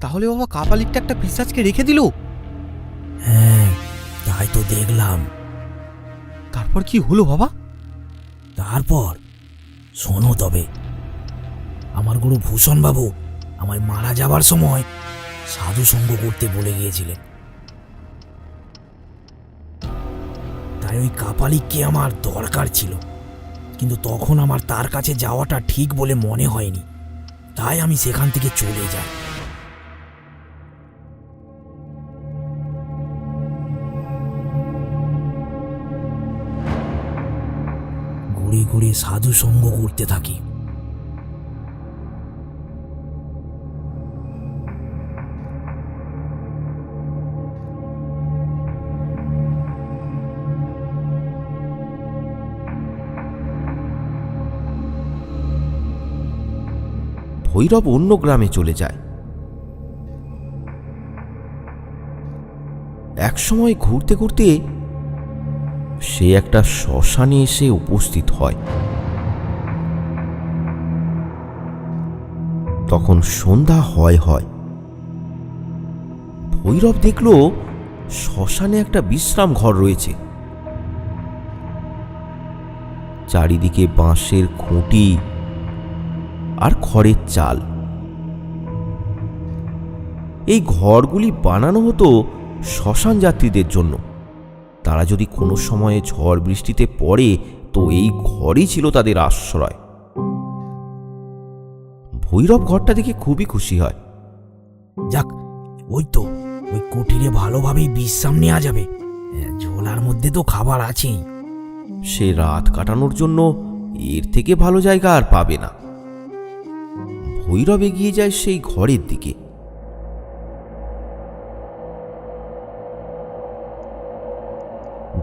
তাহলে বাবা কাপালিকটা একটা পিশাচকে রেখে দিল? হ্যাঁ, তাই তো দেখলাম। তারপর কি হলো বাবা? তারপর শোনো তবে। আমার গুরু ভূষণ বাবু আমায় মারা যাবার সময় সাধু সঙ্গ করতে বলে গিয়েছিলেন। তাই ওই কাপালিককে আমার দরকার ছিল, কিন্তু তখন আমার তার কাছে যাওয়াটা ঠিক বলে মনে হয়নি। তাই আমি সেখান থেকে চলে যাই। ঘুরে ঘুরে সাধু সঙ্গ করতে থাকি। ভৈরব অন্য গ্রামে চলে যায়। একসময় ঘুরতে ঘুরতে সে একটা শ্মশানে এসে উপস্থিত হয়। তখন সন্ধ্যা হয়। ভৈরব দেখল শ্মশানে একটা বিশ্রাম ঘর রয়েছে। চারিদিকে বাঁশের খুঁটি আর খড়ের চাল। এই ঘরগুলি বানানো হতো শ্মশান যাত্রীদের জন্য। তারা যদি কোনো সময়ে ঝড় বৃষ্টিতে পড়ে তো এই ঘরই ছিল তাদের আশ্রয়। ভৈরব ঘরটা দেখে খুবই খুশি হয়। যাক, ওই তো ওই কুটিরে ভালোভাবেই বিশ্রাম নেওয়া যাবে। ঝোলার মধ্যে তো খাবার আছেই। সে রাত কাটানোর জন্য এর থেকে ভালো জায়গা আর পাবে না। ভৈরব এগিয়ে যায় সেই ঘরের দিকে।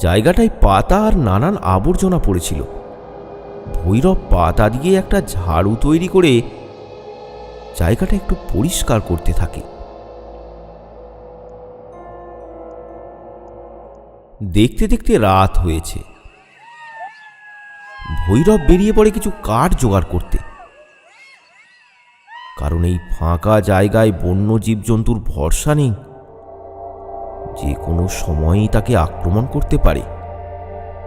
জায়গাটায় পাতা আর নানান আবর্জনা পড়েছিল। ভৈরব পাতা দিয়ে একটা ঝাড়ু তৈরি করে জায়গাটা একটু পরিষ্কার করতে থাকে। দেখতে দেখতে রাত হয়েছে। ভৈরব বেরিয়ে পড়ে কিছু কাঠ জোগাড় করতে, কারণ এই ফাঁকা জায়গায় বন্য জীবজন্তুর ভরসা নেই, যে কোনো সময়ই তাকে আক্রমণ করতে পারে।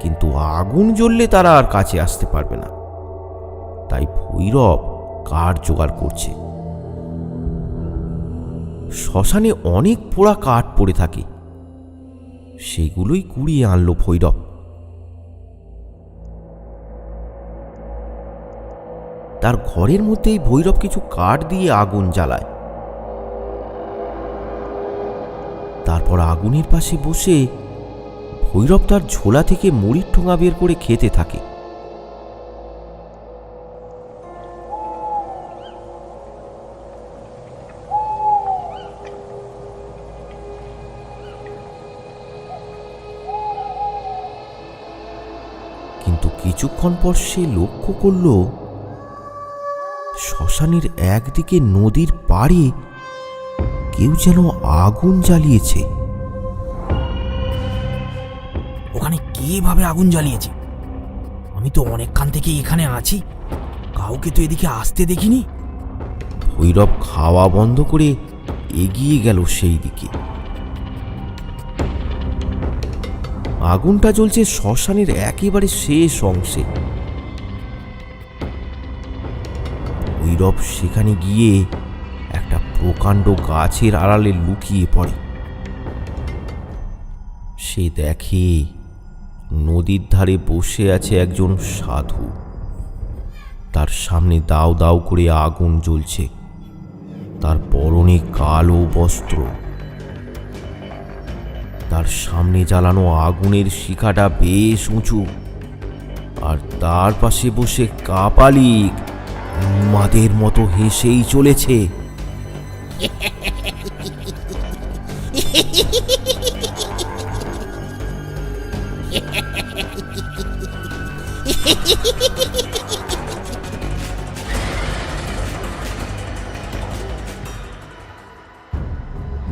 কিন্তু আগুন জ্বললে তারা আর কাছে আসতে পারবে না। তাই ভৈরব কাঠ জোগাড় করছে। শ্মশানে অনেক পোড়া কাঠ পড়ে থাকে, সেগুলোই কুড়িয়ে আনলো ভৈরব। তার ঘরের মধ্যেই ভৈরব কিছু কাঠ দিয়ে আগুন জ্বালায়। তারপর আগুনের পাশে বসে ভৈরব তার ঝোলা থেকে মুড়ির ঠোঙা বের করে খেতে থাকে। কিন্তু কিছুক্ষণ পর সে লক্ষ্য করল শ্মশানের একদিকে নদীর পাড়ে কেউ যেন আগুন জ্বালিয়েছে। ওখানে কিভাবে আগুন জ্বালিয়েছে? আমি তো অনেকক্ষণ থেকে এখানে আছি, কাউকে তো এদিকে আসতে দেখিনি। ভৈরব খাওয়া বন্ধ করে এগিয়ে গেল সেই দিকে। আগুনটা জ্বলছে শ্মশানের একেবারে শেষ অংশে। ভৈরব সেখানে গিয়ে একটা প্রকাণ্ড গাছের আড়ালে লুকিয়ে পড়ে। সে দেখে নদীর ধারে বসে আছে একজন সাধু। তার সামনে দাউ দাউ করে আগুন জ্বলছে। তার পরনে কালো বস্ত্র। তার সামনে জ্বালানো আগুনের শিখাটা বেশ উঁচু, আর তার পাশে বসে কাপালিক উন্মাদের মতো হেসেই চলেছে।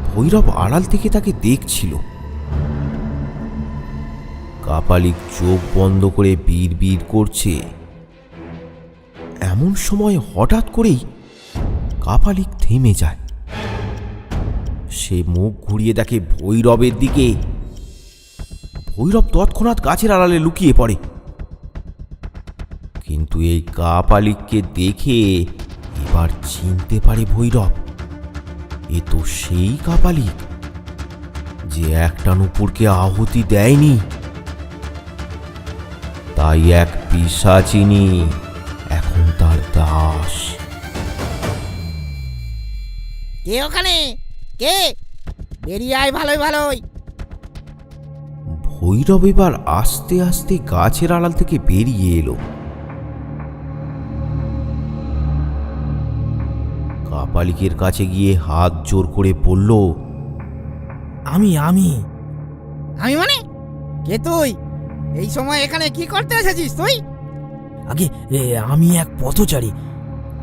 ভৈরব আড়াল থেকে তাকে দেখছিল। কাপালিক চোখ বন্ধ করে বিড়বিড় করছে। এমন সময় হঠাৎ করেই কাপালিক থেমে যায়। সে মুখ ঘুরিয়ে দেখে ভৈরবের দিকে। ভৈরব তৎক্ষণাৎ গাছের আড়ালে লুকিয়ে পড়ে, কিন্তু এই কাপালিককে দেখে এবার চিনতে পারে ভৈরব, এ তো সেই কাপালিক যে একটা নূপুরকে আহুতি দেয়নি। তাই এক পিশাচিনী এখন তার দাস। কে ওখানে? কে? বেরিয়ে আয় ভালোই ভালোই। ভৈরব এবার আস্তে আস্তে গাছের আড়াল থেকে বেরিয়ে এলো। কাপালিকের কাছে গিয়ে হাত জোর করে বলল, আমি আমি আমি মানে? কে তুই? এই সময় এখানে কি করতে এসেছিস তুই? আগে আমি এক পথচারী।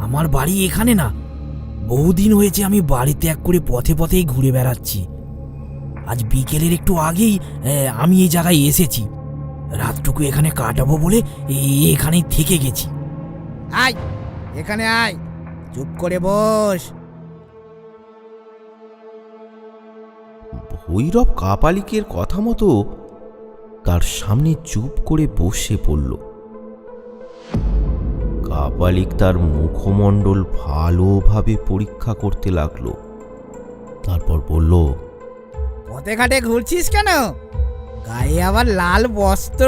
আমার বাড়ি এখানে না। বহুদিন হয়েছে আমি বাড়ি ত্যাগ করে পথে পথেই ঘুরে বেড়াচ্ছি। আজ বিকেলের একটু আগেই আমি এই জায়গায় এসেছি। রাতটুকু এখানে কাটাবো বলে এখানেই থেকে গেছি। আয় এখানে আয়, চুপ করে বস। ভৈরব কাপালিকের কথা মতো তার সামনে চুপ করে বসে পড়ল। কাপালিক তার মুখমণ্ডল ভালোভাবে পরীক্ষা করতে লাগলো। তারপর বলল, পথে ঘাটে ঘুরছিস কেন? গায়ে আবার লাল বস্ত্র।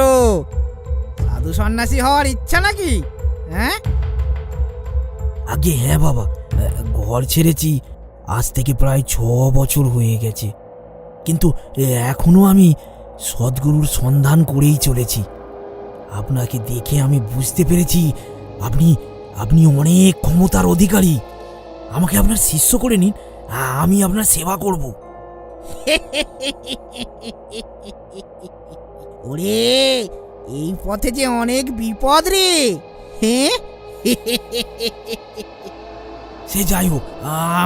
সাধু সন্ন্যাসী হওয়ার ইচ্ছা নাকি? হ্যাঁ? আগে হ্যাঁ বাবা, ঘর ছেড়েছি আজ থেকে প্রায় 6 বছর হয়ে গেছে। কিন্তু এখনো আমি সদ্গুরুর সন্ধান করেই চলেছি। আপনাকে দেখে আমি বুঝতে পেরেছি আপনি আপনি অনেক ক্ষমতার অধিকারী। আমাকে আপনার শিষ্য করে নিন, আমি আপনার সেবা করব। ওরে, এই পথে যে অনেক বিপদ রে। হ্যাঁ? সে যাই হোক,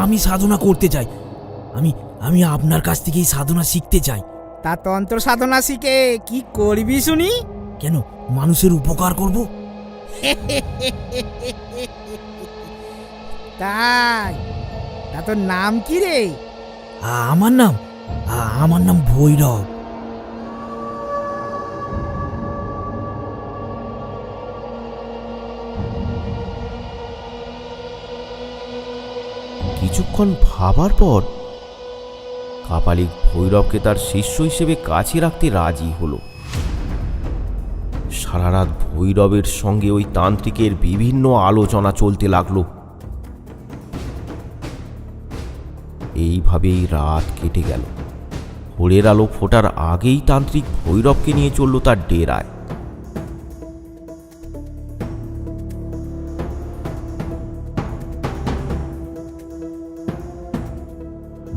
আমি সাধনা করতে চাই। আমি আমি আপনার কাছ থেকেই সাধনা শিখতে চাই। তা তন্ত্র সাধনা শিখে কি করবি শুনি? কেন, মানুষের উপকার করব। তাই? তা তোর নাম কি রে? আমার নাম আমার নাম ভৈরব। কিছুক্ষণ ভাবার পর কাপালিক ভৈরবকে তার শিষ্য হিসেবে কাছে রাখতে রাজি হলো। সারা রাত ভৈরবের সঙ্গে ওই তান্ত্রিকের বিভিন্ন আলোচনা চলতে লাগলো। এইভাবেই রাত কেটে গেল। ভোরের আলো ফোটার আগেই তান্ত্রিক ভৈরবকে নিয়ে চলল তার ডেরায়।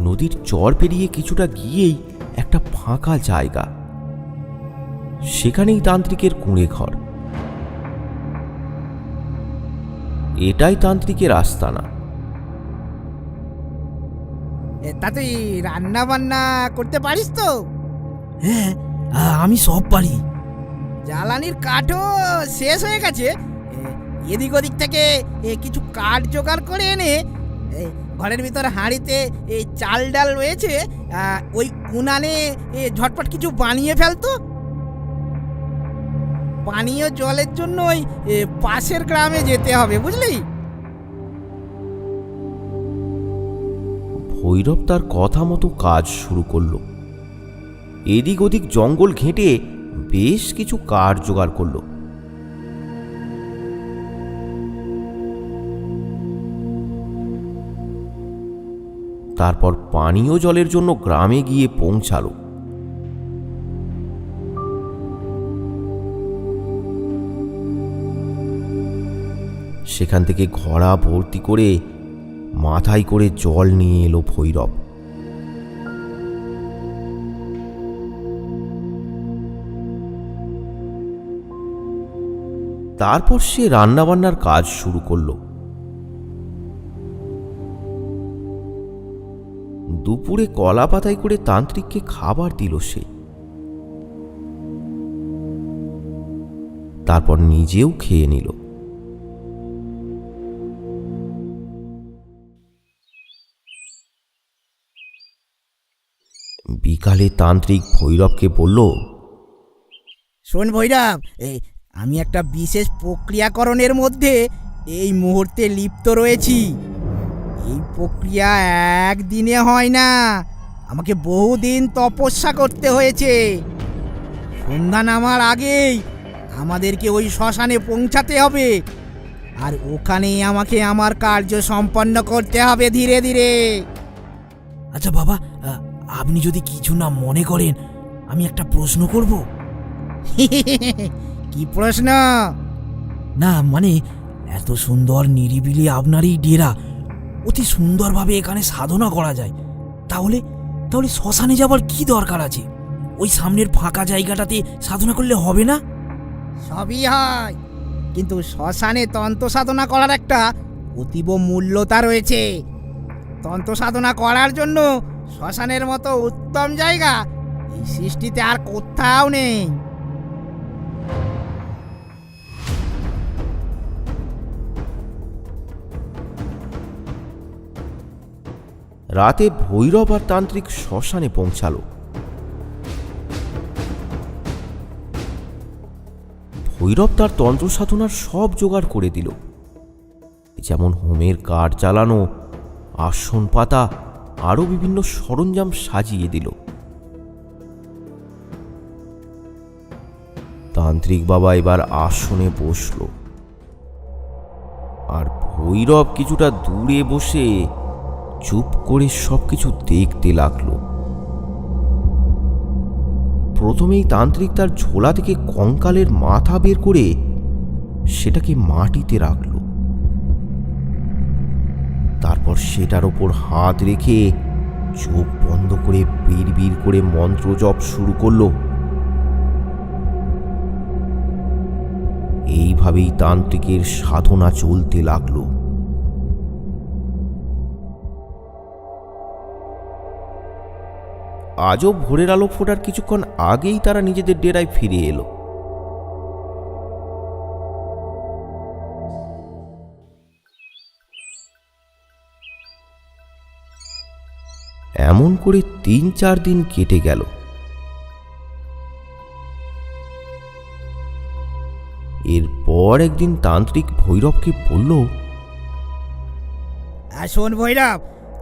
নদীর চর পেরিয়ে কিছুটা গিয়েই একটা ফাঁকা জায়গা, সেখানেই তান্ত্রিকের কুঁড়ে ঘর। এটাই তান্ত্রিকের আস্তানা। তা তুই রান্না বান্না করতে পারিস তো? হ্যাঁ, আমি সব পারি। জ্বালানির কাঠও শেষ হয়ে গেছে। এদিক ওদিক থেকে কিছু কাঠ জোগাড় করে এনে ঘরের ভিতর হাঁড়িতে চাল ডাল রয়েছে, ওই উনানে ঝটপট কিছু বানিয়ে ফেলতো। পানীয় জলের জন্য ওই পাশের গ্রামে যেতে হবে, বুঝলি? ভৈরব তার কথা মতো কাজ শুরু করলো। এদিক ওদিক জঙ্গল ঘেঁটে বেশ কিছু কাঠ জোগাড় করলো। তারপর পানীয় জলের জন্য গ্রামে গিয়ে পৌঁছালো। সেখান থেকে ঘড়া ভর্তি করে মাথায় করে জল নিয়ে এলো ভৈরব। তারপর সে রান্নাবান্নার কাজ শুরু করলো। দুপুরে কলা পাতায় করে তান্ত্রিককে খাবার দিল সে। তারপর নিজেও খেয়ে নিল। বিকালে তান্ত্রিক ভৈরবকে বলল, শোন ভৈরব, আমি একটা বিশেষ প্রক্রিয়াকরণের মধ্যে এই মুহূর্তে লিপ্ত রয়েছি। এই প্রক্রিয়া একদিনে হয় না, আমাকে বহুদিন তপস্যা করতে হয়েছে। সন্ধ্যা নামার আগেই আমাদেরকে ওই শ্মশানে পৌঁছাতে হবে, আর ওখানেই আমাকে আমার কার্য সম্পন্ন করতে হবে ধীরে ধীরে। আচ্ছা বাবা, আপনি যদি কিছু না মনে করেন, আমি একটা প্রশ্ন করব। কি প্রশ্ন? না মানে, এত সুন্দর নিরিবিলি আপনার এই ডেরা, অতি সুন্দরভাবে এখানে সাধনা করা যায়, তাহলে তাহলে শ্মশানে যাবার কি দরকার আছে? ওই সামনের ফাঁকা জায়গাটাতে সাধনা করলে হবে না? সবই হয়, কিন্তু শ্মশানে তন্ত্র সাধনা করার একটা অতীব মূল্যতা রয়েছে। তন্ত্র সাধনা করার জন্য শ্মশানের মতো উত্তম জায়গা এই সৃষ্টিতে আর কোথাও নেই। রাতে ভৈরব আর তান্ত্রিক শ্মশানে পৌঁছালো। ভৈরব তার তন্ত্র সাধনার সব জোগাড় করে দিল, যেমন হোমের কাঠ জ্বালানো, আসন পাতা, আরো বিভিন্ন সরঞ্জাম সাজিয়ে দিল। তান্ত্রিক বাবা এবার আসনে বসল, আর ভৈরব কিছুটা দূরে বসে চুপ করে সবকিছু দেখতে লাগলো। প্রথমেই তান্ত্রিক তার ঝোলা থেকে কঙ্কালের মাথা বের করে সেটাকে মাটিতে রাখল। তারপর সেটার ওপর হাত রেখে চোখ বন্ধ করে বিড়বিড় করে মন্ত্র জপ শুরু করলো। এইভাবেই তান্ত্রিকের সাধনা চলতে লাগলো। আজও ভোরের আলো ফোটার কিছুক্ষণ আগেই তারা নিজেদের ডেরায় ফিরে এলো। এমন করে ৩-৪ দিন কেটে গেল। এরপর একদিন তান্ত্রিক ভৈরবকে বলল, শোন ভৈরব,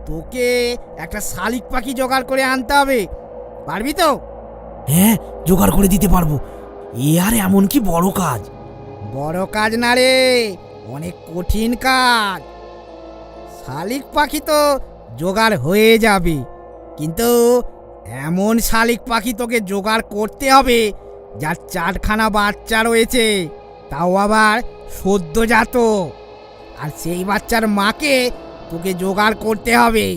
তোকে একটা শালিক পাখি জোগাড় করে আনতে হবে, পারবি তো? হ্যাঁ, জোগাড় করে দিতে পারবো। এ আর এমন কি বড় কাজ? বড় কাজ না রে, অনেক কঠিন কাজ। শালিক পাখি তো জোগাড় হয়ে যাবে, কিন্তু এমন শালিক পাখি তোকে জোগাড় করতে হবে যার 4খানা বাচ্চা রয়েছে, তাও আবার সদ্যজাত। আর সেই বাচ্চার মাকে তোকে জোগাড় করতে হবে।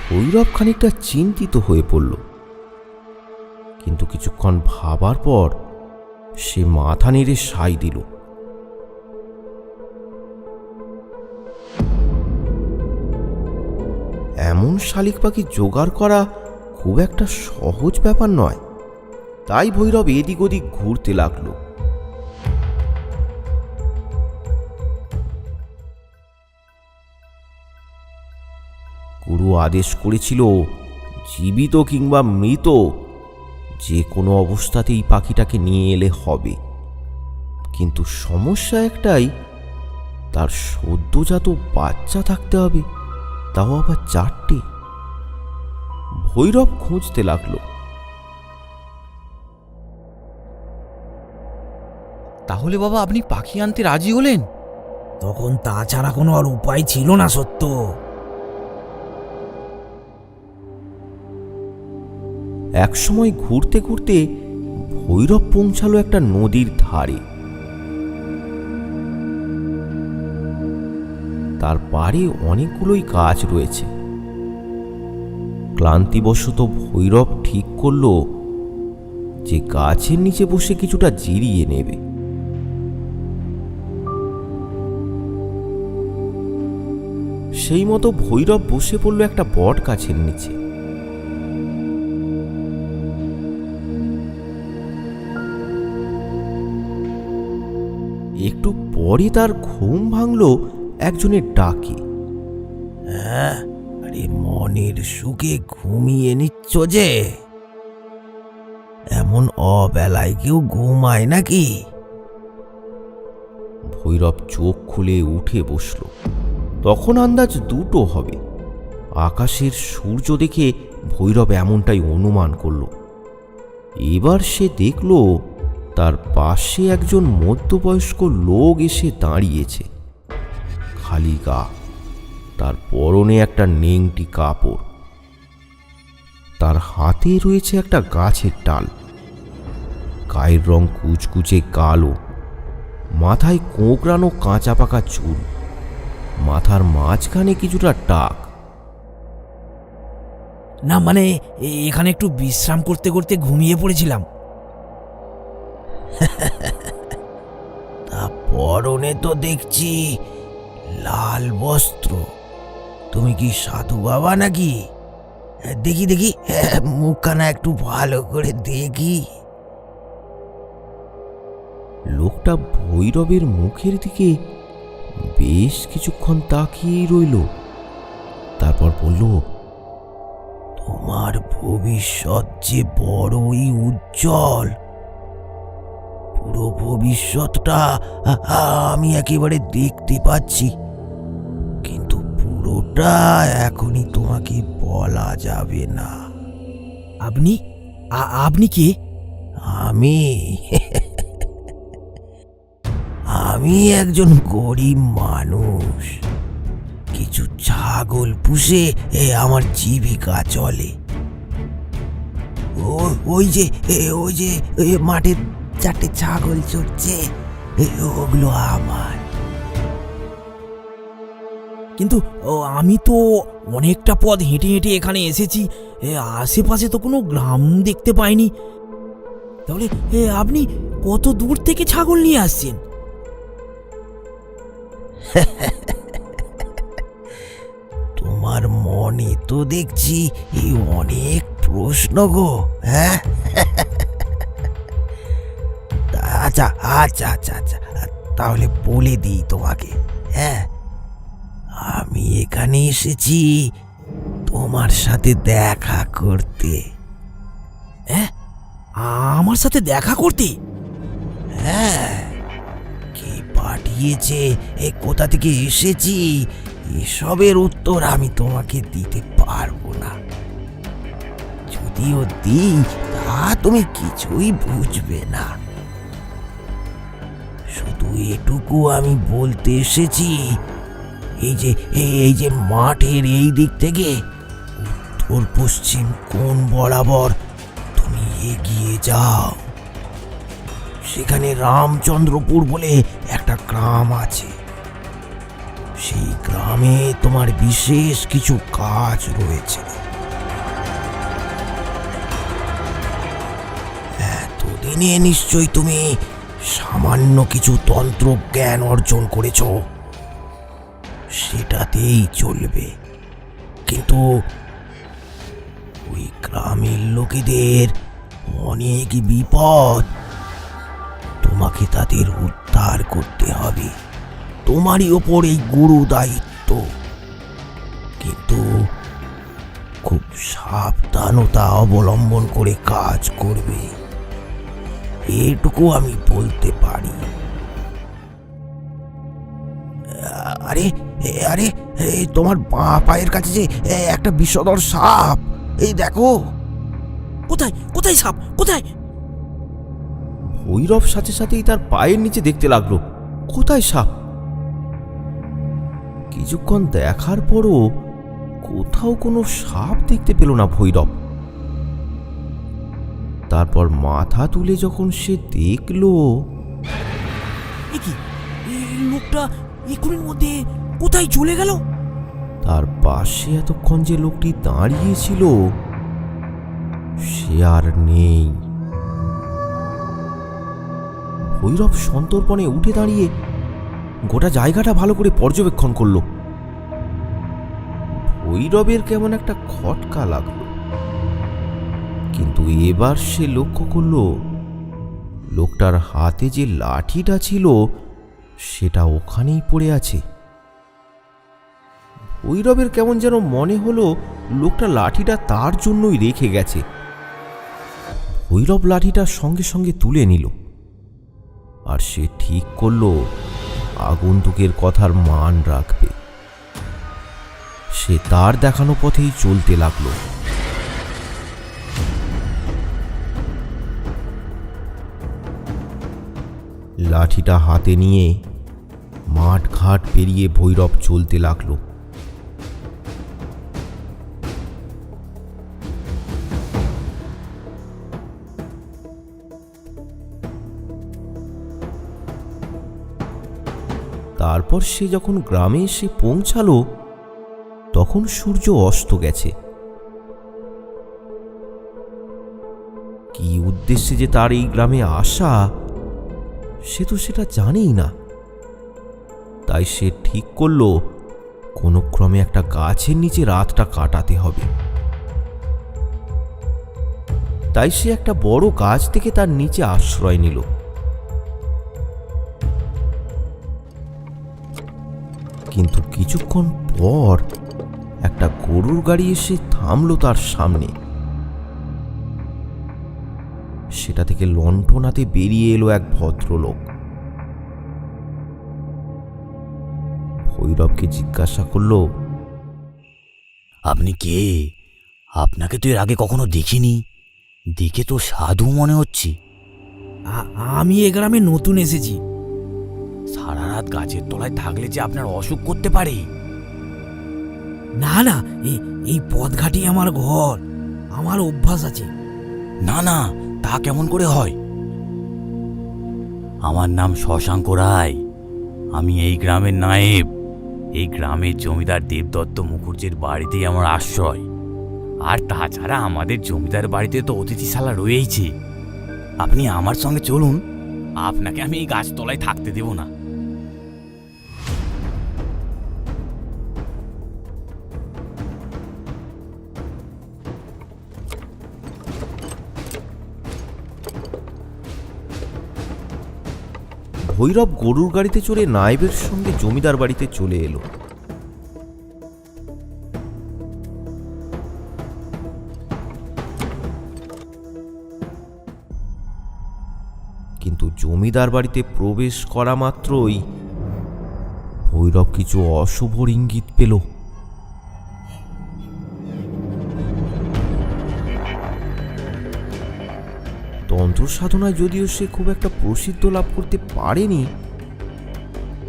ভৈরব খানিকটা চিন্তিত হয়ে পড়ল, কিন্তু কিছুক্ষণ ভাবার পর সে মাথা নেড়ে সায় দিল। এমন শালিক পাখি জোগাড় করা খুব একটা সহজ ব্যাপার নয়। তাই ভৈরব এদিক ওদিক ঘুরতে লাগলো। গুরু আদেশ করেছিল, জীবিত কিংবা মৃত যে কোনো অবস্থাতেই পাখিটাকে নিয়ে এলে হবে। কিন্তু সমস্যা একটাই, তার সদ্যজাত বাচ্চা থাকতে হবে, তাও আবার 4টে। ভৈরব খুঁজতে লাগলো। তাহলে বাবা আপনি পাখি আনতে রাজি হলেন? তখন তাছাড়া কোনো আর উপায় ছিল না সত্য। একসময় ঘুরতে ঘুরতে ভৈরব পৌঁছালো একটা নদীর ধারে। তার পাড়ে অনেকগুলোই গাছ রয়েছে। ক্লান্তিবশত ভৈরব ঠিক করলো যে গাছের নিচে বসে কিছুটা জিরিয়ে নেবে। সেই মতো ভৈরব বসে পড়ল একটা বট গাছের নিচে। একটু পরে তার ঘুম ভাঙল একজনের ডাকে। হ্যাঁ, আরে মনের সুখে ঘুমিয়ে নিচ্ছ যে? এমন অবেলায় কেউ ঘুমায় নাকি? ভৈরব চোখ খুলে উঠে বসল। তখন আন্দাজ 2টো হবে। আকাশের সূর্য দেখে ভৈরব এমনটাই অনুমান করল। এবার সে দেখল তার পাশে একজন মধ্যবয়স্ক লোক এসে দাঁড়িয়েছে, খালি গা, তার পরনে একটা নেংটি কাপড়, তার হাতে রয়েছে একটা গাছের ডাল। গায়ের রং কুচকুচে কালো, মাথায় কোঁকড়ানো কাঁচা পাকা চুল, মাথার মাঝখানে কিছুটা টাক। না মানে এখানে একটু বিশ্রাম করতে করতে ঘুমিয়ে পড়েছিলাম। তা পরনে তো দেখছি লাল বস্ত্র। তুমি কি সাধু বাবা নাকি? দেখি দেখি, মুখখানা একটু ভালো করে দেখি। লোকটা ভৈরবের মুখের দিকে বেশ কিছুক্ষণ তাকিয়েই রইল। তারপর বলল, তোমার ভবিষ্যৎ যে বড়ই উজ্জ্বল। পুরো ভবিষ্যৎটা আমি একেবারে দেখতে পাচ্ছি, কিন্তু পুরোটা এখনই তোমাকে বলা যাবে না। আপনি আপনি কে? আমি আমি একজন গরিব মানুষ। কিছু ছাগল পুষে আমার জীবিকা চলে। ওই যে মাঠে 4টে ছাগল চড়ছে, ওগুলো আমার। কিন্তু আমি তো অনেকটা পথ হেঁটে হেঁটে এখানে এসেছি, আশেপাশে তো কোনো গ্রাম দেখতে পাইনি। তাহলে আপনি কত দূর থেকে ছাগল নিয়ে আসছেন? তোমার মনে তো দেখছি অনেক প্রশ্ন গো। হ্যাঁ, আচ্ছা আচ্ছা আচ্ছা আচ্ছা, তাহলে বলে দিই তোমাকে। হ্যাঁ, আমি এখানে এসেছি তোমার সাথে দেখা করতে। হ্যাঁ, আমার সাথে দেখা করতে? হ্যাঁ, কে পাঠিয়েছে, কোথা থেকে এসেছি, এসবের উত্তর আমি তোমাকে দিতে পারবো না। যদিও দিই, তা তুমি কিছুই বুঝবে না। শুধু এটুকু আমি বলতে এসেছি, এই যে মাঠের এই দিক থেকে উত্তর পশ্চিম কোণ বরাবর তুমি এগিয়ে যাও। সেখানে রামচন্দ্রপুর বলে একটা গ্রাম আছে। সেই গ্রামে তোমার বিশেষ কিছু কাজ রয়েছে। এতদিনে নিশ্চয়ই তুমি সামান্য কিছু তন্ত্র জ্ঞান অর্জন করেছ, সেটাতেই চলবে। কিন্তু ওই গ্রামের লোকেদের অনেক বিপদ, তোমাকে তাদের উদ্ধার করতে হবে। তোমারই ওপর এই গুরু দায়িত্ব। কিন্তু খুব সাবধানতা অবলম্বন করে কাজ করবে, এটুকু আমি বলতে পারি। আরে আরে, তোমার বাঁ পায়ের কাছে যে একটা বিষধর সাপ, এই দেখো। কোথায় কোথায় সাপ, কোথায়? ভৈরব সাথে সাথেই তার পায়ের নিচে দেখতে লাগলো, কোথায় সাপ। কিছুক্ষণ দেখার পরও কোথাও কোনো সাপ দেখতে পেল না ভৈরব। তারপর মাথা তুলে যখন সে দেখল, কি লোকটা এক্ষুনির মধ্যে কোথায় চলে গেল? তার পাশে এতক্ষণ যে লোকটি দাঁড়িয়েছিল সে আর নেই। ভৈরব সন্তর্পণে উঠে দাঁড়িয়ে গোটা জায়গাটা ভালো করে পর্যবেক্ষণ করল। ভৈরবের কেমন একটা খটকা লাগলো, কিন্তু এবার সে লক্ষ্য করল লোকটার হাতে যে লাঠিটা ছিল সেটা ওখানেই পড়ে আছে। ভৈরবের কেমন যেন মনে হলো লোকটা লাঠিটা তার জন্যই রেখে গেছে। ভৈরব লাঠিটা সঙ্গে সঙ্গে তুলে নিল, আর সে ঠিক করল আগন্তুকের কথার মান রাখবে। সে তার দেখানো পথেই চলতে লাগলো। লাঠিটা হাতে নিয়ে মাঠ ঘাট পেরিয়ে ভৈরব চলতে লাগলো। তারপর সে যখন গ্রামে এসে পৌঁছালো তখন সূর্য অস্ত গেছে। কি উদ্দেশ্যে যে তার এই গ্রামে আসা সে তো সেটা জানেই না। তাই সে ঠিক করল কোনো ক্রমে একটা গাছের নিচে রাতটা কাটাতে হবে। তাই সে একটা বড় গাছ থেকে তার নিচে আশ্রয় নিল। কিন্তু কিছুক্ষণ পর একটা গরুর গাড়ি এসে থামলো তার সামনে। সেটা থেকে লণ্ঠনাতে বেরিয়ে এলো এক ভদ্রলোক। ভৈরবকে জিজ্ঞাসা করল, আপনি কে? আপনাকে তো এর আগে কখনো দেখিনি, দেখে তো সাধু মনে হচ্ছে। আমি এ গ্রামে নতুন এসেছি। সারা রাত গাছের তলায় থাকলে যে আপনার অসুখ করতে পারে। না না, এই পথঘাটি আমার ঘর, আমার অভ্যাস আছে। না না, তা কেমন করে হয়? আমার নাম শশাঙ্ক রায়, আমি এই গ্রামের নায়েব। এই গ্রামের জমিদার দেবদত্ত মুখুর্জির বাড়িতেই আমার আশ্রয়। আর তাছাড়া আমাদের জমিদার বাড়িতে তো অতিথিশালা রয়েইছে। আপনি আমার সঙ্গে চলুন, আপনাকে আমি এই গাছতলায় থাকতে দেব না। ভৈরব গরুর গাড়িতে চড়ে নায়েবের সঙ্গে জমিদার বাড়িতে চলে এলো। কিন্তু জমিদার বাড়িতে প্রবেশ করা মাত্রই ভৈরব কিছু অশুভ ইঙ্গিত পেল। তন্ত্র সাধনায় যদিও সে খুব একটা প্রসিদ্ধ লাভ করতে পারেনি,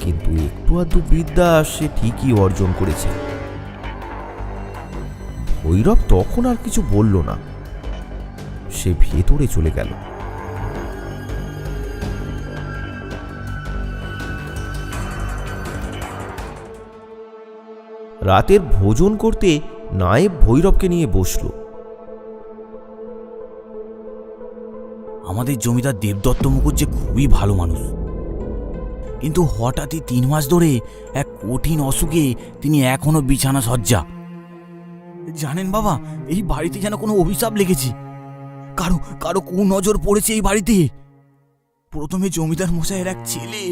কিন্তু একটু আধটু বিদ্যা সে ঠিকই অর্জন করেছে। ভৈরব তখন আর কিছু বলল না, সে ভেতরে চলে গেল। রাতের ভোজন করতে নায়েব ভৈরবকে নিয়ে বসল। আমাদের জমিদার দেবদত্ত মুখুজ্জি খুবই ভালো মানুষ, কিন্তু হঠাৎই 3 মাস ধরে এক কঠিন অসুখে তিনি এখনো বিছানা সজ্জা। জানেন বাবা, এই বাড়িতে যেন কোনো অভিশাপ লেগেছে। কারো কারো কুনজর পড়েছে এই বাড়িতে। প্রথমে জমিদার মশাইয়ের এক ছেলে,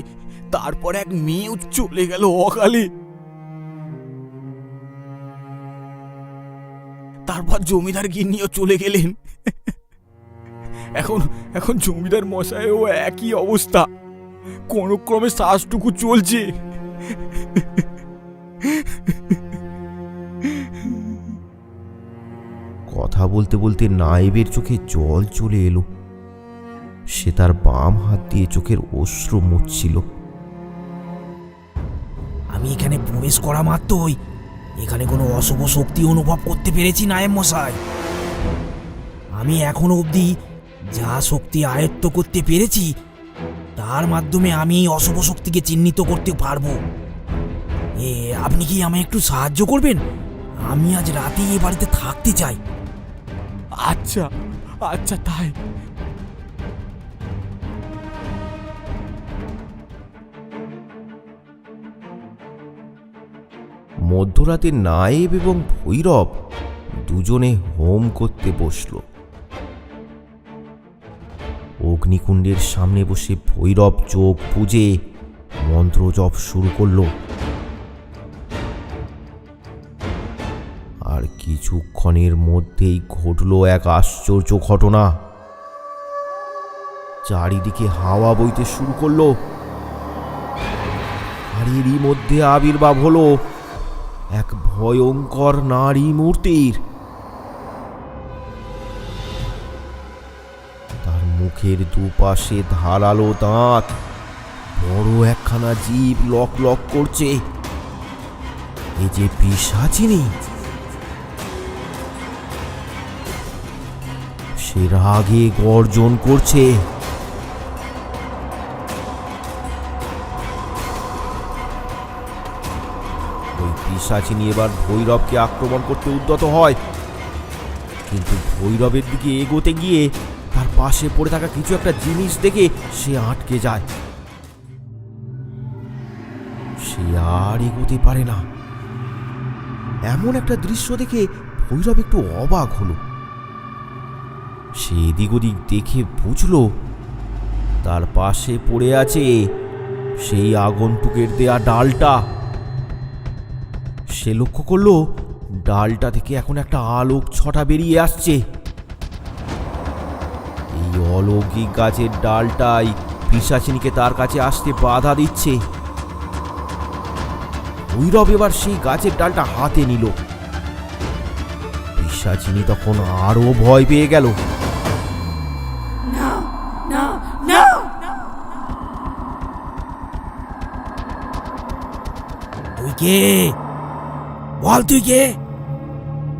তারপর এক মেয়েও চলে গেল অকালে। তারপর জমিদার গিন্নিও চলে গেলেন। এখন জমিদার মশাইও একই অবস্থা, কোনো ক্রমে শ্বাসটুকু চলছে। কথা বলতে বলতে নায়েবের চোখে জল চলে এলো। সে তার বাম হাত দিয়ে চোখের অশ্রু মুছছিল। আমি এখানে প্রবেশ করা মাত্রই এখানে কোনো অশুভ শক্তি অনুভব করতে পেরেছি নায়েব মশাই। আমি এখনো অবধি যা শক্তি আয়ত্ত করতে পেরেছি তার মাধ্যমে আমি এই অশুভ শক্তিকে চিহ্নিত করতে পারবো। আপনি কি আমায় একটু সাহায্য করবেন? আমি আজ রাতেই এ বাড়িতে থাকতে চাই। আচ্ছা আচ্ছা, তাই মধ্যরাতে নায়েব এবং ভৈরব দুজনে হোম করতে বসল। অগ্নিকুণ্ডের সামনে বসে ভৈরব চোখ বুজে মন্ত্র জপ শুরু করল। কিছুক্ষণের মধ্যেই ঘটল এক আশ্চর্য ঘটনা। চারিদিকে হাওয়া বইতে শুরু করলো, আর এরই মধ্যে আবির্ভাব হলো এক ভয়ঙ্কর নারী মূর্তির। তার মুখের দুপাশে ধারালো দাঁত, বড় একখানা জিভ লক লক করছে। এই যে পিশাচিনী, সে রাগে গর্জন করছে। ওই পিশাচিনী এবার ভৈরবকে আক্রমণ করতে উদ্যত হয়, কিন্তু ভৈরবের দিকে এগোতে গিয়ে তার পাশে পড়ে থাকা কিছু একটা জিনিস দেখে সে আটকে যায়। সে আর এগোতে পারে না। এমন একটা দৃশ্য দেখে ভৈরব একটু অবাক হলো। সে এদিক ওদিক দেখে বুঝল তার পাশে পড়ে আছে সেই আগন্তুকের দেয়া ডালটা। সে লক্ষ্য করলো ডালটা থেকে এখন একটা আলোক ছটা বেরিয়ে আসছে। এই অলৌকিক গাছের ডালটাই পিশাচিনীকে তার কাছে আসতে বাধা দিচ্ছে। ভৈরব এবার সেই গাছের ডালটা হাতে নিল। পিশাচিনী তখন আরো ভয় পেয়ে গেল। না না না, তুই কে? বল তুই কে?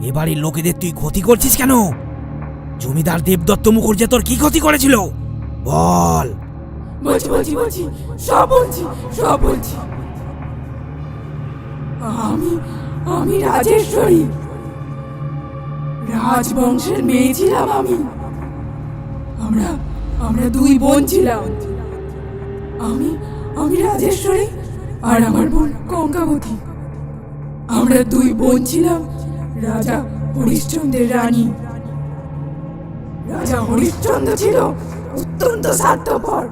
এ বাড়ির লোকেদের তুই ক্ষতি করছিস কেন? জমিদার দেবদত্ত মুখুর্জি তোর কি ক্ষতি করেছিল বল? বলছি বলছি বলছি, সব বলছি সব বলছি। আমি আমি রাজেশ্বরী, রাজবংশের মেয়ে ছিলাম আমি। আমরা আমরা দুই বোন ছিলাম। আমি আমি রাজেশ্বরী আর আমার বোন কঙ্কাবতী। আমরা দুই বোন ছিলাম রাজা হরিশ্চন্দ্রের রানী। রাজা হরিশ্চন্দ্র ছিল অত্যন্ত স্বার্থপর।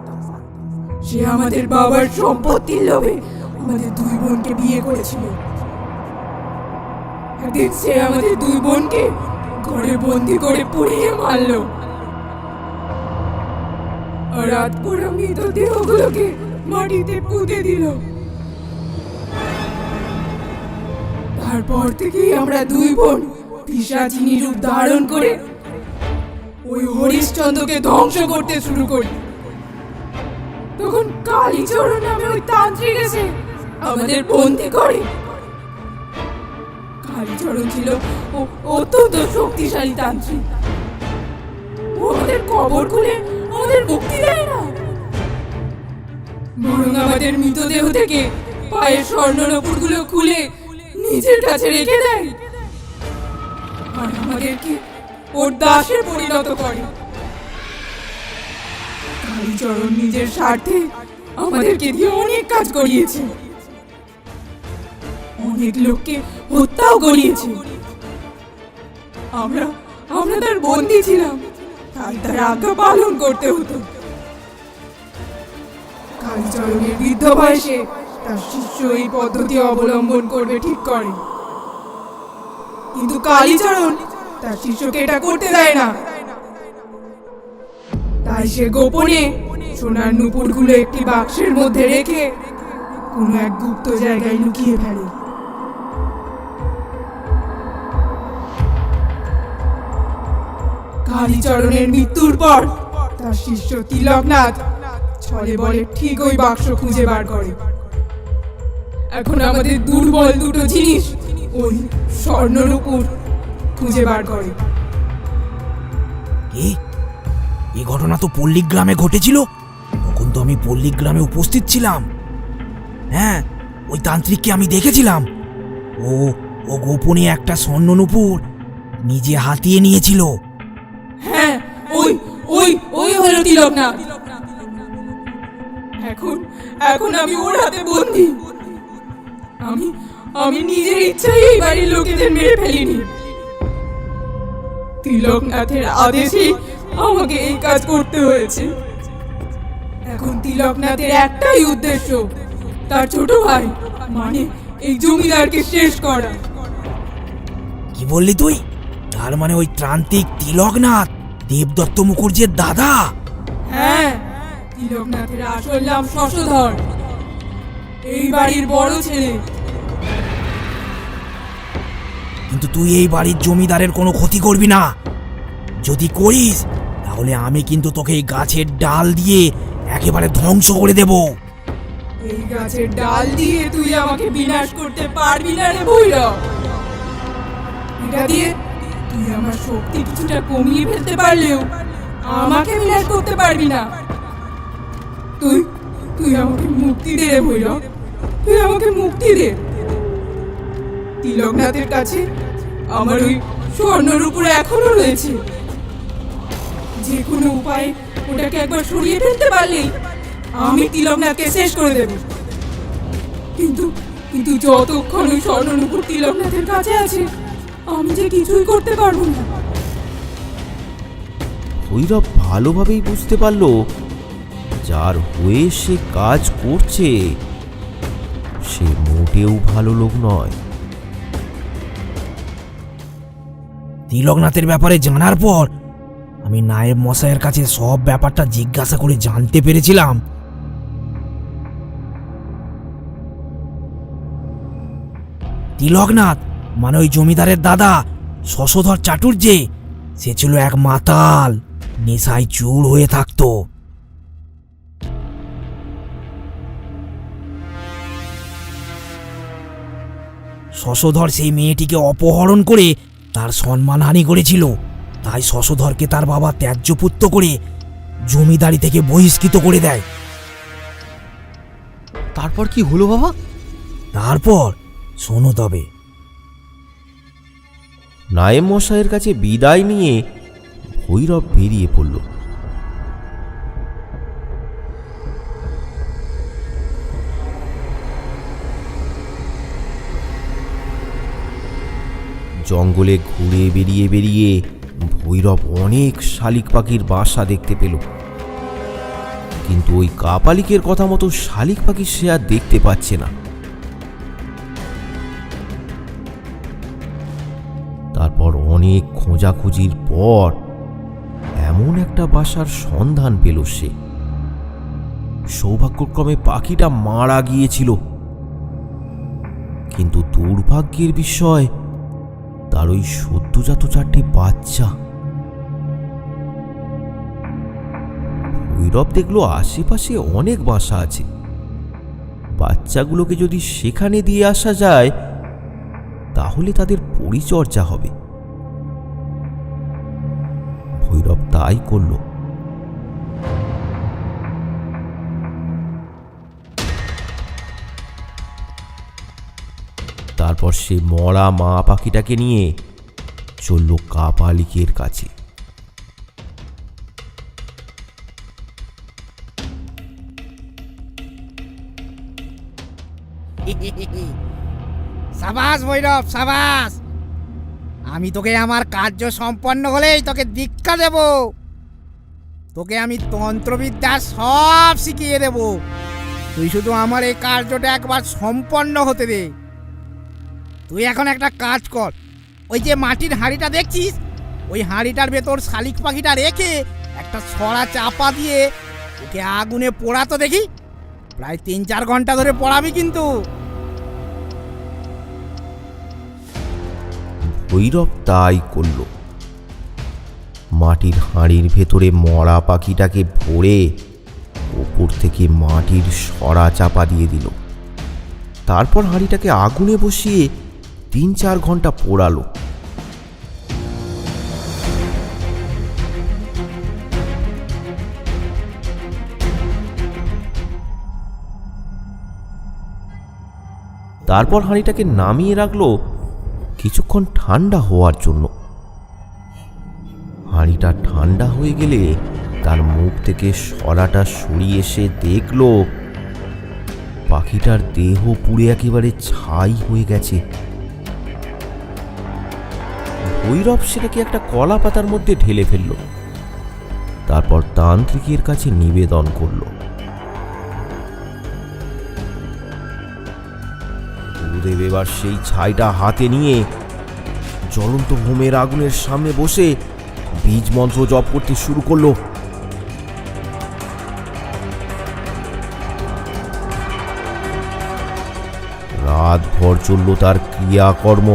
সে আমাদের বাবার সম্পত্তির লোভে আমাদের দুই বোনকে বিয়ে করেছিল। একদিন সে আমাদের দুই বোনকে ঘরে বন্দি করে পুড়িয়ে মারলো, আর রাত পোড়া মৃতদেহগুলোকে মাটিতে পুঁতে দিল। তারপর থেকেই আমরা দুই বোন পিশাচিনী রূপ ধারণ করে ওই হরিশ্চন্দ্রকে ধ্বংস করতে শুরু করি। তখন কালীচরণ নামে ওই তান্ত্রিক এসে আমাদের বন্দি করে। কালীচরণ ছিল অত্যন্ত শক্তিশালী তান্ত্রিক। ও আমাদের কবর খুলে আমাদের মুক্তি দেয় না, বরং আমাদের মৃতদেহ থেকে পায়ের স্বর্ণনপুরগুলো খুলে নিজের কাছে রেখে দেয়, আর আমাদেরকে ওর দাসে পরিণত করে। কালীচরণ নিজের স্বার্থে আমাদেরকে দিয়ে অনেক কাজ করিয়েছে, অনেক লোককে হত্যাও করিয়েছে। আমরা আমরা তার বন্দী ছিলাম, তাই তার আজ্ঞা পালন করতে হতো। কালীচরণের বৃদ্ধ বয়সে তার শিষ্য এই পদ্ধতি অবলম্বন করবে ঠিক করে, কিন্তু কালীচরণ তার শিষ্যকে এটা করতে দেয় না। তাই সে গোপনে সোনার নুপুরগুলো একটি বাক্সের মধ্যে রেখে কোনো এক গুপ্ত জায়গায় লুকিয়ে ফেলে। কালীচরণের মৃত্যুর পর তার শিষ্য তিলকনাথ ছলে বলে ঠিক ওই বাক্স খুঁজে বার করে। এখন আমাদের দুর্বল দুটো জিনিস ওই স্বর্ণরূপুর খুঁজে বার করে। কি? এই ঘটনা তো পল্লীগ্রামে ঘটেছিল। তখন তো আমি পল্লীগ্রামে উপস্থিত ছিলাম। হ্যাঁ, ওই তান্ত্রিককে আমি দেখেছিলাম। ও ও গোপনে একটা স্বর্ণনূপুর নিজে হাতিয়ে নিয়েছিল। হ্যাঁ, ওই ওই ওই হলো তিলকনাথ। এখন এখন আমি ওর হাতে বন্দী। আমি আমি নিজের ইচ্ছায় এই বাড়ির লোকেদের মেরে ফেলিনি। তিলকনাথের আদেশে আমাকে এই কাজ করতে হয়েছে। এখন তিলকনাথের একটাই উদ্দেশ্য, তার ছোট ভাই মানে এই জমিদারকে শেষ করা। কি বললি তুই? তার মানে ওই ত্রান্তিক তিলকনাথ দেবদত্ত মুখুর্জির দাদা? হ্যাঁ, তিলকনাথের আসল নাম শশধর, এই বাড়ির বড় ছেলে। কিন্তু তুই এই বাড়ির জমিদারের কোনো ক্ষতি করবি না। যদি করিস তাহলে আমি কিন্তু তোকে এই গাছের ডাল দিয়ে একেবারে ধ্বংস করে দেব। এই গাছের ডাল দিয়ে তুই আমাকে বিনাশ করতে পারবি না রে ভৈরব। এটা দিয়ে তুই আমার শক্তি কিছুটা কমিয়ে ফেলতে পারলেও আমাকে বিনাশ করতে পারবি না। তুই তুই আমাকে মুক্তি দে রে ভৈরব, তুই আমাকে মুক্তি দে। তিলকনাথের কাছে আমার ওই স্বর্ণের উপরে এখনো রয়েছে। যে কোনো উপায়ে ওটাকে একবার সরিয়ে ফেলতে পারলেই আমি তিলকনাথকে শেষ করে দেব। কিন্তু কিন্তু যতক্ষণ ওই স্বর্ণনুপুর তিলকনাথের কাছে আছে আমি যে কিছুই করতে পারবো না। ভৈরব ভালোভাবেই বুঝতে পারল যার হয়ে সে কাজ করছে সে মোটেও ভালো লোক নয়। তিলকনাথের ব্যাপারে জানার পর আমি নায়েব মশাইয়ের কাছে সব ব্যাপারটা জিজ্ঞাসা করে জানতে পেরেছিলাম তিলকনাথ মানে ওই জমিদারের দাদা শশধর চাটুর্যে সে ছিল এক মাতাল, নেশায় চুর হয়ে থাকতো। শশধর সেই মেয়েটিকে অপহরণ করে তার সম্মানহানি করেছিল। তাই শশধরকে তার বাবা ত্যায্যপুত্র করে জমিদারি থেকে বহিষ্কৃত করে দেয়। তারপর কি হলো বাবা? তারপর শোনো তবে। নায়েব মশাইয়ের কাছে বিদায় নিয়ে ভৈরব বেরিয়ে পড়ল। জঙ্গলে ঘুরে বেরিয়ে বেরিয়ে ভৈরব অনেক শালিক পাখির বাসা দেখতে পেল, কিন্তু ওই কাপালিকের কথা মতো শালিক পাখি সে আর দেখতে পাচ্ছে না। তারপর অনেক খোঁজাখুঁজির পর এমন একটা বাসার সন্ধান পেল সে। সৌভাগ্যক্রমে পাখিটা মারা গিয়েছিল, কিন্তু দুর্ভাগ্যের বিষয় তার ওই সদ্যজাত 4টি বাচ্চা। ভৈরব দেখলো আশেপাশে অনেক বাসা আছে, বাচ্চাগুলোকে যদি সেখানে দিয়ে আসা যায় তাহলে তাদের পরিচর্যা হবে। ভৈরব তাই করল। তারপর সে মরা মা পাখিটাকে নিয়ে চলল কাপালিকের কাছে। সাবাস ভৈরব, সাবাস। আমি তোকে আমার কার্য সম্পন্ন হলেই তোকে দীক্ষা দেব। তোকে আমি তন্ত্রবিদ্যা সব শিখিয়ে দেব। তুই শুধু আমার এই কার্যটা একবার সম্পন্ন হতে দে। তুই এখন একটা কাজ কর, ওই যে মাটির হাঁড়িটা দেখছিস, ওই হাঁড়িটার ভেতর শালিক পাখিটা রেখে একটা ছড়া চাপা দিয়ে ওকে আগুনে পোড়াতো দেখি। প্রায় 3-4 ঘন্টা ধরে পোড়াবি কিন্তু। ভৈরব তাই করল। মাটির হাঁড়ির ভেতরে মরা পাখিটাকে ভরে ওপর থেকে মাটির সরা চাপা দিয়ে দিল। তারপর হাঁড়িটাকে আগুনে বসিয়ে 3-4 ঘন্টা পোড়ালো। তারপর হাঁড়িটাকে নামিয়ে রাখলো কিছুক্ষণ ঠান্ডা হওয়ার জন্য। হাঁড়িটা ঠান্ডা হয়ে গেলে তার মুখ থেকে সরাটা সরিয়ে এসে দেখল পাখিটার দেহ পুড়ে একেবারে ছাই হয়ে গেছে। ভৈরব সেটাকে একটা কলা পাতার মধ্যে ঢেলে ফেলল। তারপর তান্ত্রিকের কাছে নিবেদন করল। গুরুদেব এবার সেই ছাইটা হাতে নিয়ে জ্বলন্ত হোমের আগুনের সামনে বসে বীজ মন্ত্র জপ করতে শুরু করলো। রাতভর চলল তার ক্রিয়াকর্ম।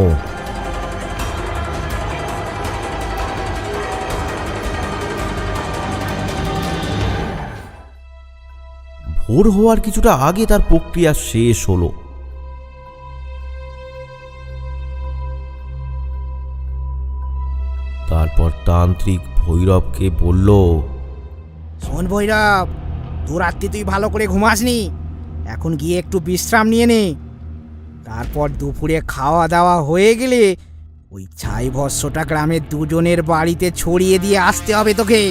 ভোর হওয়ার কিছুটা আগে তার প্রক্রিয়া শেষ হলো। তারপর তান্ত্রিক ভৈরবকে বলল, শোন ভৈরব, দু রাত্রি তুই ভালো করে ঘুমাসনি, এখন গিয়ে একটু বিশ্রাম নিয়ে নে। তারপর দুপুরে খাওয়া দাওয়া হয়ে গেলে ওই ছাই ভস্যটা গ্রামের দুজনের বাড়িতে ছড়িয়ে দিয়ে আসতে হবে তোকে।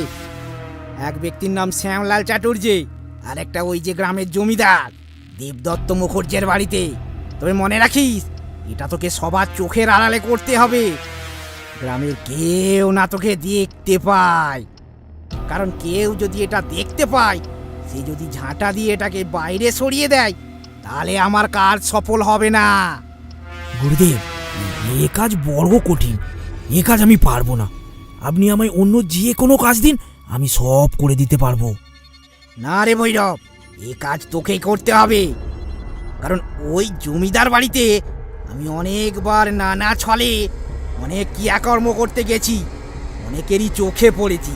এক ব্যক্তির নাম শ্যামলাল চাটুর্যে, আর একটা ওই যে গ্রামের জমিদার দেবদত্ত মুখুর্জের বাড়িতে। তবে মনে রাখিস, এটা তোকে সবার চোখের আড়ালে করতে হবে, গ্রামের কেউ না তোকে দেখতে পায়। কারণ কেউ যদি এটা দেখতে পায়, সে যদি ঝাঁটা দিয়ে এটাকে বাইরে সরিয়ে দেয়, তাহলে আমার কাজ সফল হবে না। গুরুদেব, এ কাজ বড় কঠিন, এ কাজ আমি পারবো না। আপনি আমায় অন্য যে কোনো কাজ দিন, আমি সব করে দিতে পারবো। না রে ভৈরব, এ কাজ তোকেই করতে হবে। কারণ ওই জমিদার বাড়িতে আমি অনেকবার নানা ছলে অনেক ক্রিয়াকর্ম করতে গেছি, অনেকেরই চোখে পড়েছি।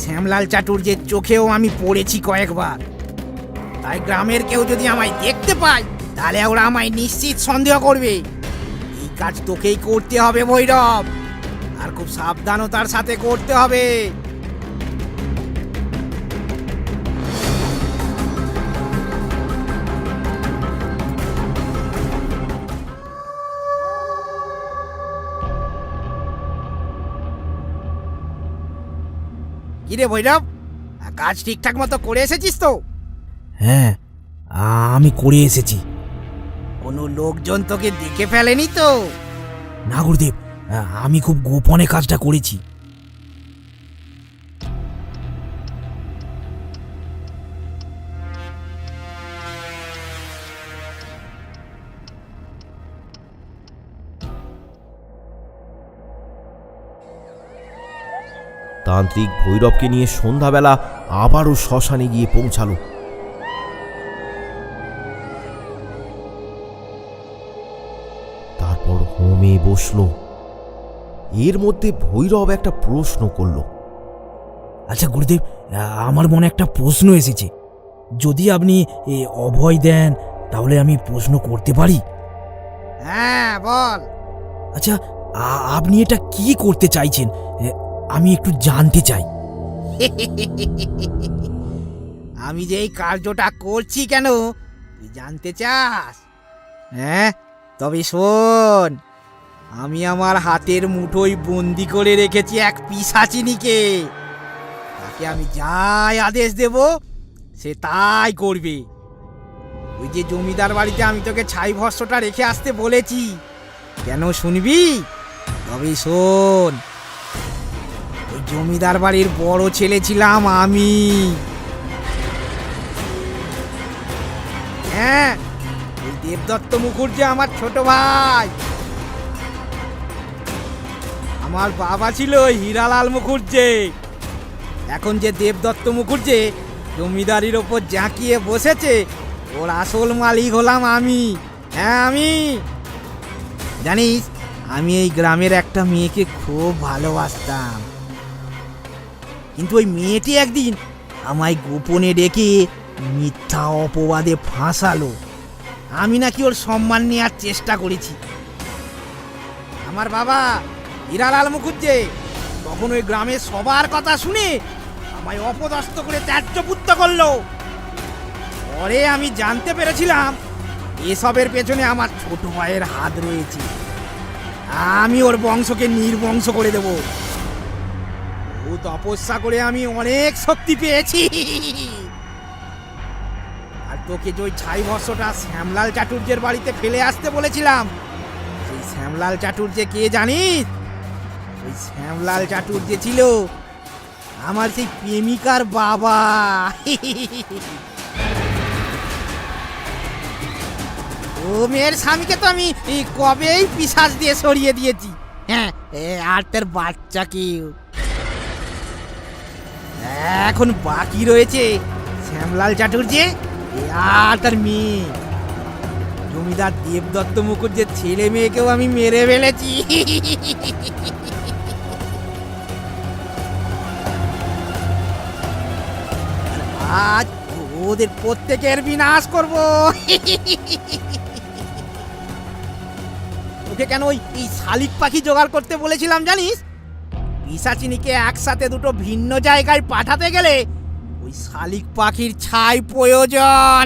শ্যামলাল চাটুর্যের চোখেও আমি পড়েছি কয়েকবার। তাই গ্রামের কেউ যদি আমায় দেখতে পায়, তাহলে ওরা আমায় নিশ্চিত সন্দেহ করবে। এই কাজ তোকেই করতে হবে ভৈরব, আর খুব সাবধানতার সাথে করতে হবে। কিরে ভৈরব, কাজ ঠিকঠাক মতো করে এসেছিস তো? হ্যাঁ, আমি করে এসেছি। কোনো লোকজন তোকে দেখে ফেলেনি তো? না গুরুদেব, আমি খুব গোপনে কাজটা করেছি। তান্ত্রিক ভৈরবকে নিয়ে সন্ধ্যাবেলা আবারও শ্মশানে গিয়ে পৌঁছালো। তারপর হোমে বসলো। এর মধ্যে ভৈরব একটা প্রশ্ন করলো। আচ্ছা গুরুদেব, আমার মনে একটা প্রশ্ন এসেছে, যদি আপনি অভয় দেন তাহলে আমি প্রশ্ন করতে পারি? হ্যাঁ বল। আচ্ছা, আপনি এটা কি করতে চাইছেন, আমি একটু জানতে চাই। আমি যে এই কার্যটা করছি কেন তুই জানতে চাস? হ্যাঁ, তবে শোন, আমি আমার হাতের মুঠোয় বন্দি করে রেখেছি এক পিশাচিনীকে। তাকে আমি যাই আদেশ দেব, সে তাই করবে। ওই যে জমিদার বাড়িতে আমি তোকে ছাই ভস্যটা রেখে আসতে বলেছি, কেন শুনবি? তবে শোন, ওই জমিদার বাড়ির বড় ছেলে ছিলাম আমি। হ্যাঁ, ওই দেবদত্ত মুখুর্জি আমার ছোট ভাই। আমার বাবা ছিল হীরালাল মুখুর্জি। এখন যে দেবদত্ত মুখুর্জি জমিদারির ওপর জাঁকিয়ে বসেছে, ওর আসল মালিক হলাম আমি। হ্যাঁ আমি। জানিস, আমি এই গ্রামের একটা মেয়েকে খুব ভালোবাসতাম, কিন্তু ওই মেয়েটি একদিন আমায় গোপনে ডেকে মিথ্যা অপবাদে ফাঁসালো। আমি নাকি ওর সম্মান নেওয়ার চেষ্টা করেছি। আমার বাবা হীরালাল মুখুর্জি তখন ওই গ্রামের সবার কথা শুনে আমায় অপদস্থ করে ত্যায্যপুত্র করলো। পরে আমি জানতে পেরেছিলাম এসবের পেছনে আমার ছোট ভাইয়ের হাত রয়েছে। আমি ওর বংশকে নির্বংশ করে দেব। ও তপস্যা করে আমি অনেক শক্তি পেয়েছি। আর তোকে যে ওই ছাই ভস্যটা শ্যামলাল চাটুর্যের বাড়িতে ফেলে আসতে বলেছিলাম, সেই শ্যামলাল চাটুর্যে কে জানিস? ওই শ্যামলাল চাটুর্যে ছিল আমার সেই প্রেমিকার বাবা। ও ও মেয়ের স্বামীকে তো আমি কবেই পিশাচ দিয়ে সরিয়ে দিয়েছি। হ্যাঁ, আর তার বাচ্চা কি এখন বাকি রয়েছে? শ্যামলাল চাটুর্যে আর তার মেয়ে। জমিদার দেবদত্ত মুখুজ্জের ছেলে মেয়েকেও আমি মেরে ফেলেছি। আজ ওদের প্রত্যেকের বিনাশ করব। ওকে কেন এই শালিক পাখি জোগাড় করতে বলেছিলাম জানিস? পিশাচিনীকে একসাথে দুটো ভিন্ন জায়গায় পাঠাতে গেলে ওই শালিক পাখির ছাই প্রয়োজন।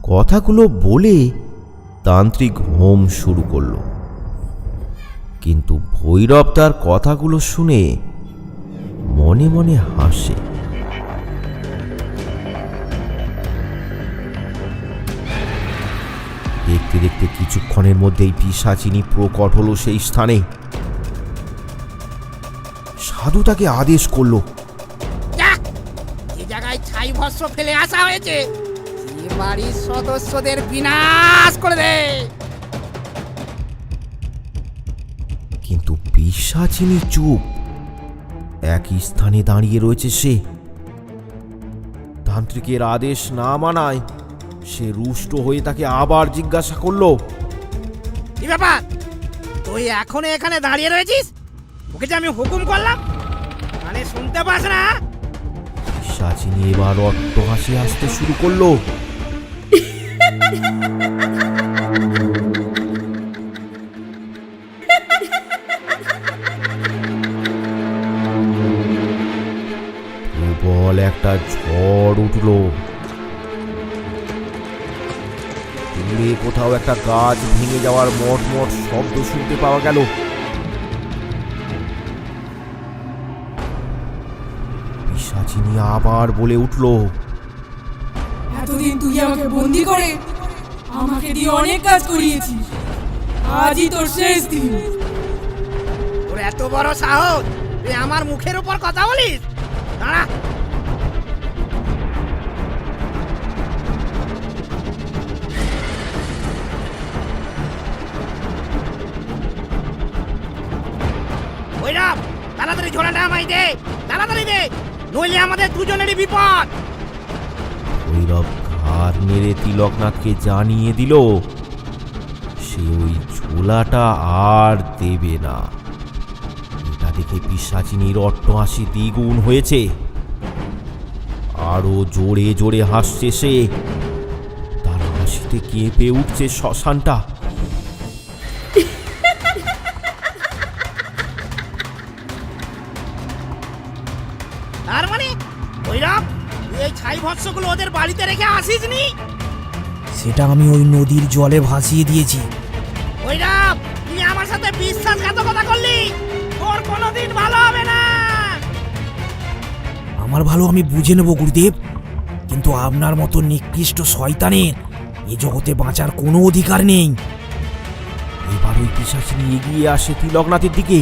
কথাগুলো বলে তান্ত্রিক হোম শুরু করলো, কিন্তু ভৈরব তার কথাগুলো শুনে মনে মনে হাসে। দেখতে দেখতে কিছুক্ষণের মধ্যেই পিশাচিনী প্রকট হলো সেই স্থানে। সাধু তাকে আদেশ করলো, যা, যে জায়গায় ছাই ভস্ম ফেলে আসা হয়েছে সে বাড়ির সদস্যদের বিনাশ করে দে। কিন্তু পিশাচিনী চুপ, একই স্থানে দাঁড়িয়ে রয়েছে সে। তান্ত্রিকের আদেশ না মানায় সে রুষ্ট হয়ে তাকে আবার জিজ্ঞাসা করলো, কি ব্যাপার, তুই এখনো এখানে দাঁড়িয়ে রয়েছিস? ওকে যে আমি হুকুম করলাম, মানে শুনতে পাস না? পিশাচিনী এবার অট্টহাসি আসতে শুরু করলো। প্রবল একটা ঝড় উঠলো। দূরে কোথাও একটা গাছ ভেঙে যাওয়ার মটমট শব্দ শুনতে পাওয়া গেল। পিশাচিনী আবার বলে উঠলো, এতদিন তুই আমাকে বন্দি করে আমাকে দিয়ে অনেক কাজ করিয়েছিস, আজই তোর শেষ দিন। তোর এত বড় সাহস, তুই আমার মুখের উপর কথা বলিস? দাঁড়া। ভৈরব, তাড়াতাড়ি ঝোলাটা আমায় দে, তাড়াতাড়ি দে, নইলে আমাদের দুজনেরই বিপদ। ভৈরব ঘাড় নেড়ে তিলকনাথকে জানিয়ে দিল সে ওই ঝোলাটা আর দেবে না। এটা দেখে পিশাচিনীর অট্টহাসি দ্বিগুণ হয়েছে। আরো জোরে জোরে হাসছে সে। তার হাসিতে কেঁপে উঠছে শ্মশানটা। তার মানে ভৈরব, তুই এই ছাই ভস্মগুলো ওদের বাড়িতে রেখে আসিসনি? সেটা আমি ওই নদীর জলে ভাসিয়ে দিয়েছি। ভৈরব, তুই আমার সাথে বিশ্বাসঘাতকতা করলি, তোর কোনোদিন ভালো হবে না। আমার ভালো আমি বুঝে নেব গুরুদেব, কিন্তু আপনার মতো নিকৃষ্ট শয়তানের এ জগতে বাঁচার কোনো অধিকার নেই। এবার ওই পিশাচিনী এগিয়ে আসে তিলকনাথের দিকে।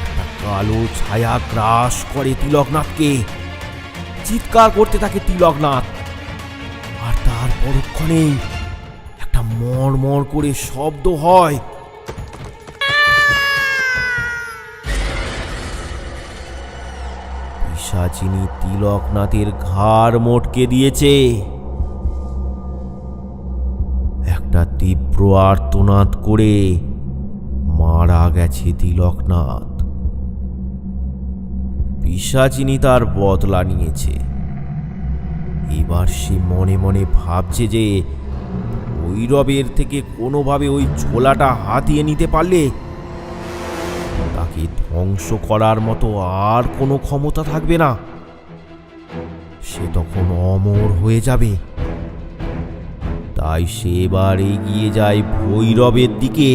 একটা কালো ছায়া গ্রাস করে তিলকনাথকে। চিৎকার করতে থাকে তিলকনাথ, আর তার পরক্ষণেই একটা মড়মড় করে শব্দ হয়। পিশাচিনী তিলকনাথের ঘাড় মটকে দিয়েছে। একটা তীব্র আর্তনাদ করে মারা গেছে তিলকনাথ। পিশাচিনী তার বদলা নিয়েছে। এবার সে মনে মনে ভাবছে যে ভৈরবের থেকে কোনোভাবে ওই ঝোলাটা হাতিয়ে নিতে পারলে তাকে ধ্বংস করার মতো আর কোনো ক্ষমতা থাকবে না। সে তখন অমর হয়ে যাবে। তাই সে এবার এগিয়ে যায় ভৈরবের দিকে।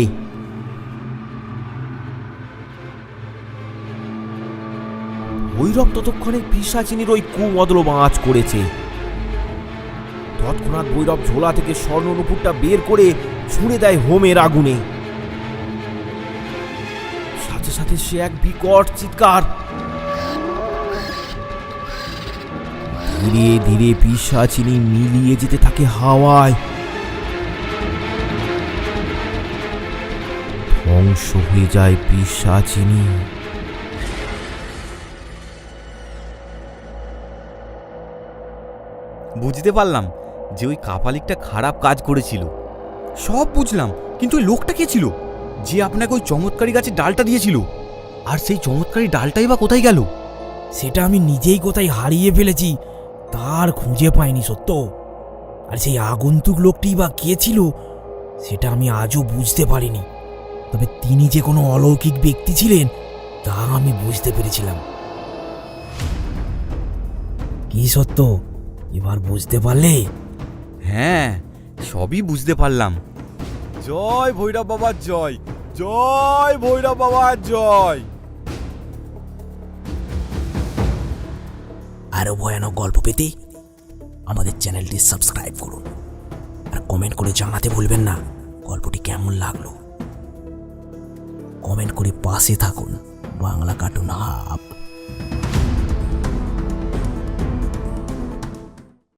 ভৈরব ততক্ষণে পিশাচিনীর ওই কুমদল বাঁচ করেছে। তৎক্ষণাৎ ভৈরব ঝোলা থেকে স্বর্ণ নুপুরটা বের করে ছুঁড়ে দেয় হোমের আগুনে। সাথে সাথে সে এক বিকট চিৎকার। ধীরে ধীরে পিশাচিনী মিলিয়ে যেতে থাকে হাওয়ায়। ধ্বংস হয়ে যায় পিশাচিনী। বুঝতে পারলাম যে ওই কাপালিকটা খারাপ কাজ করেছিল, সব বুঝলাম, কিন্তু ওই লোকটা কে ছিল যে আপনাকে ওই চমৎকারী গাছের ডালটা দিয়েছিল? আর সেই চমৎকারী ডালটাই বা কোথায় গেল? সেটা আমি নিজেই কোথায় হারিয়ে ফেলেছি, তার খুঁজে পাইনি সত্য। আর সেই আগন্তুক লোকটি বা কে ছিল সেটা আমি আজও বুঝতে পারিনি। তবে তিনি যে কোনো অলৌকিক ব্যক্তি ছিলেন তা আমি বুঝতে পেরেছিলাম। কি সত্য, এবার বুঝতে পারলে? হ্যাঁ, সবই বুঝতে পারলাম। জয় ভৈরব বাবার জয়, জয় ভৈরব বাবার জয়। আরও ভয়ানক গল্প পেতে আমাদের চ্যানেলটি সাবস্ক্রাইব করুন আর কমেন্ট করে জানাতে ভুলবেন না গল্পটি কেমন লাগলো। কমেন্ট করে পাশে থাকুন বাংলা কার্টুন হাব।